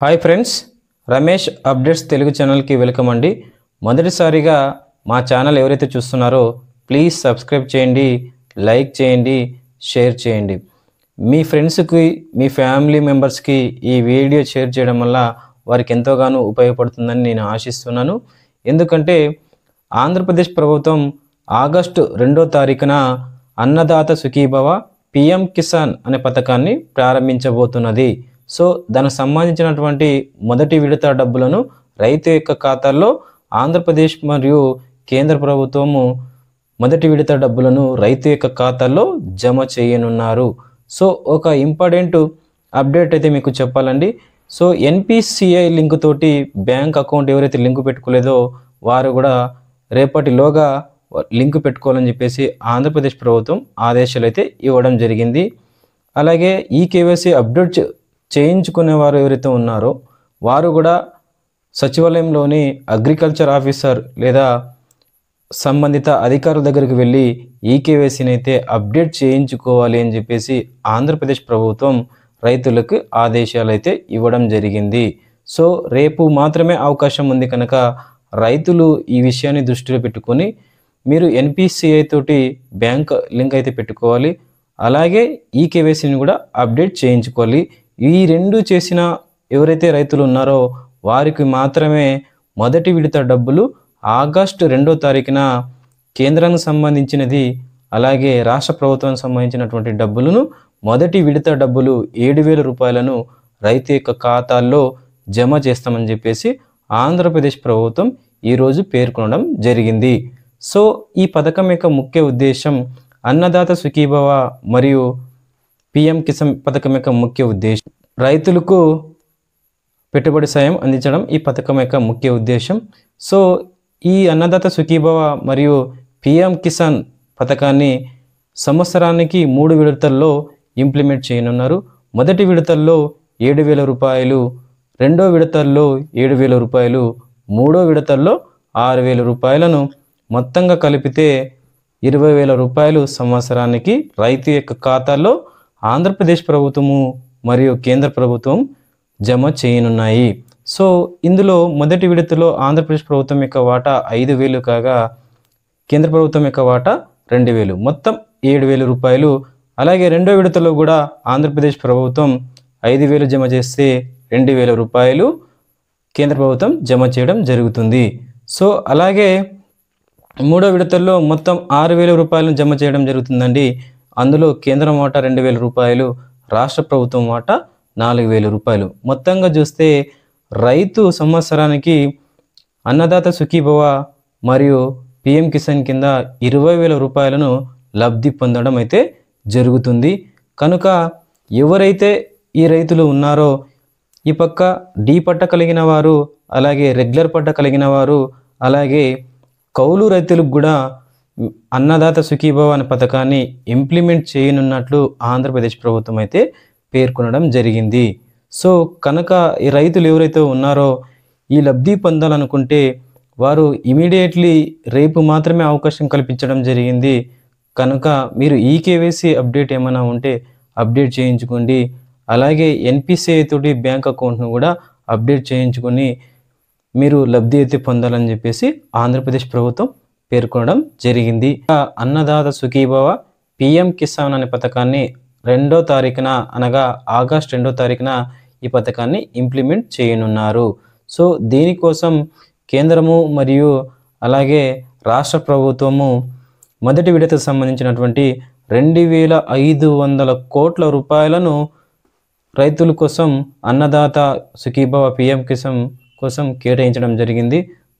Hi friends, Ramesh updates Telugu ఛానల్కి welcome అండి. మొదటిసారిగా మా ఛానల్ ఎవరైతే చూస్తున్నారో ప్లీజ్ సబ్స్క్రైబ్ చేయండి, లైక్ చేయండి, షేర్ చేయండి. మీ ఫ్రెండ్స్కి, మీ ఫ్యామిలీ మెంబర్స్కి ఈ వీడియో షేర్ చేయడం వల్ల వారికి ఎంతోగానో ఉపయోగపడుతుందని నేను ఆశిస్తున్నాను. ఎందుకంటే ఆంధ్రప్రదేశ్ ప్రభుత్వం ఆగస్టు 2వ తారీఖున అన్నదాత సుఖీభవ పిఎం కిసాన్ అనే పథకాన్ని ప్రారంభించబోతున్నది. సో దానికి సంబంధించినటువంటి మొదటి విడత డబ్బులను రైతు యొక్క ఖాతాల్లో ఆంధ్రప్రదేశ్ మరియు కేంద్ర ప్రభుత్వము మొదటి విడత డబ్బులను రైతు యొక్క ఖాతాల్లో జమ చేయనున్నారు. సో ఒక ఇంపార్టెంట్ అప్డేట్ అయితే మీకు చెప్పాలండి. సో ఎన్పిసిఐ లింక్ తోటి బ్యాంక్ అకౌంట్ ఎవరైతే లింక్ పెట్టుకోలేదో వారు కూడా రేపటిలోగా లింక్ పెట్టుకోవాలని చెప్పేసి ఆంధ్రప్రదేశ్ ప్రభుత్వం ఆదేశాలు అయితే ఇవ్వడం జరిగింది. అలాగే ఈ కేవైసీ అప్డేట్ చేయించుకునే వారు ఎవరైతే ఉన్నారో వారు కూడా సచివాలయంలోని అగ్రికల్చర్ ఆఫీసర్ లేదా సంబంధిత అధికారుల దగ్గరికి వెళ్ళి ఈ కేవైసీని అయితే అప్డేట్ చేయించుకోవాలి అని చెప్పేసి ఆంధ్రప్రదేశ్ ప్రభుత్వం రైతులకు ఆదేశాలు అయితే ఇవ్వడం జరిగింది. సో రేపు మాత్రమే అవకాశం ఉంది కనుక రైతులు ఈ విషయాన్ని దృష్టిలో పెట్టుకొని మీరు ఎన్పిసిఐ తోటి బ్యాంక్ లింక్ అయితే పెట్టుకోవాలి. అలాగే ఈ కేవైసీని కూడా అప్డేట్ చేయించుకోవాలి. ఈ రెండు చేసిన ఎవరైతే రైతులు ఉన్నారో వారికి మాత్రమే మొదటి విడత డబ్బులు ఆగస్టు 2వ తారీఖున కేంద్రానికి సంబంధించినది అలాగే రాష్ట్ర ప్రభుత్వానికి సంబంధించినటువంటి డబ్బులను మొదటి విడత డబ్బులు 7,000 రూపాయలను రైతు యొక్క ఖాతాల్లో జమ చేస్తామని చెప్పేసి ఆంధ్రప్రదేశ్ ప్రభుత్వం ఈరోజు పేర్కొనడం జరిగింది. సో ఈ పథకం యొక్క ముఖ్య ఉద్దేశం అన్నదాత సుఖీభవ మరియు పిఎం కిసాన్ పథకం యొక్క ముఖ్య ఉద్దేశం రైతులకు పెట్టుబడి సాయం అందించడం ఈ పథకం యొక్క ముఖ్య ఉద్దేశం. సో ఈ అన్నదాత సుఖీభవ మరియు పిఎం కిసాన్ పథకాన్ని సంవత్సరానికి 3 విడతల్లో ఇంప్లిమెంట్ చేయనున్నారు. మొదటి విడతల్లో 7,000 రూపాయలు, రెండో విడతల్లో 7,000 రూపాయలు, మూడో విడతల్లో 6,000 రూపాయలను మొత్తంగా కలిపితే 20,000 రూపాయలు సంవత్సరానికి రైతు యొక్క ఖాతాల్లో ఆంధ్రప్రదేశ్ ప్రభుత్వము మరియు కేంద్ర ప్రభుత్వం జమ చేయనున్నాయి. సో ఇందులో మొదటి విడతలో ఆంధ్రప్రదేశ్ ప్రభుత్వం యొక్క వాటా 5,000 కాగా కేంద్ర ప్రభుత్వం యొక్క వాటా 2,000, మొత్తం 7,000 రూపాయలు. అలాగే రెండో విడతలో కూడా ఆంధ్రప్రదేశ్ ప్రభుత్వం 5,000 జమ చేస్తే 2,000 రూపాయలు కేంద్ర ప్రభుత్వం జమ చేయడం జరుగుతుంది. సో అలాగే మూడో విడతల్లో మొత్తం 6,000 రూపాయలను జమ చేయడం జరుగుతుందండి. అందులో కేంద్రం వాటా 2,000 రూపాయలు, రాష్ట్ర ప్రభుత్వం వాటా 4,000 రూపాయలు. మొత్తంగా చూస్తే రైతు సంవత్సరానికి అన్నదాత సుఖీభవ మరియు పిఎం కిసాన్ కింద 20,000 రూపాయలను లబ్ధి పొందడం అయితే జరుగుతుంది. కనుక ఎవరైతే ఈ రైతులు ఉన్నారో ఈ పక్క డి పట్ట కలిగిన వారు, అలాగే రెగ్యులర్ పట్ట కలిగిన వారు, అలాగే కౌలు రైతులకు కూడా అన్నదాత సుఖీభవ అనే పథకాన్ని ఇంప్లిమెంట్ చేయనున్నట్లు ఆంధ్రప్రదేశ్ ప్రభుత్వం అయితే పేర్కొనడం జరిగింది. సో కనుక ఈ రైతులు ఎవరైతే ఉన్నారో ఈ లబ్ధి పొందాలనుకుంటే వారు ఇమీడియట్లీ రేపు మాత్రమే అవకాశం కల్పించడం జరిగింది. కనుక మీరు ఈ కేవైసీ అప్డేట్ ఏమైనా ఉంటే అప్డేట్ చేయించుకోండి. అలాగే ఎన్పిసిఐ తోటి బ్యాంక్ అకౌంట్ను కూడా అప్డేట్ చేయించుకొని మీరు లబ్ధి అయితే పొందాలని చెప్పేసి ఆంధ్రప్రదేశ్ ప్రభుత్వం పేర్కొనడం జరిగింది. అన్నదాత సుఖీభవ పిఎం కిసాన్ అనే పథకాన్ని 2వ తారీఖున అనగా ఆగస్టు 2వ తారీఖున ఈ పథకాన్ని ఇంప్లిమెంట్ చేయనున్నారు. సో దీనికోసం కేంద్రము మరియు అలాగే రాష్ట్ర ప్రభుత్వము మొదటి విడతకు సంబంధించినటువంటి 2,500 కోట్ల రూపాయలను రైతుల కోసం అన్నదాత సుఖీభవ పిఎం కిసాన్ కోసం కేటాయించడం జరిగింది.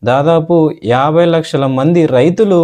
దాదాపు 50 లక్షల మంది రైతులు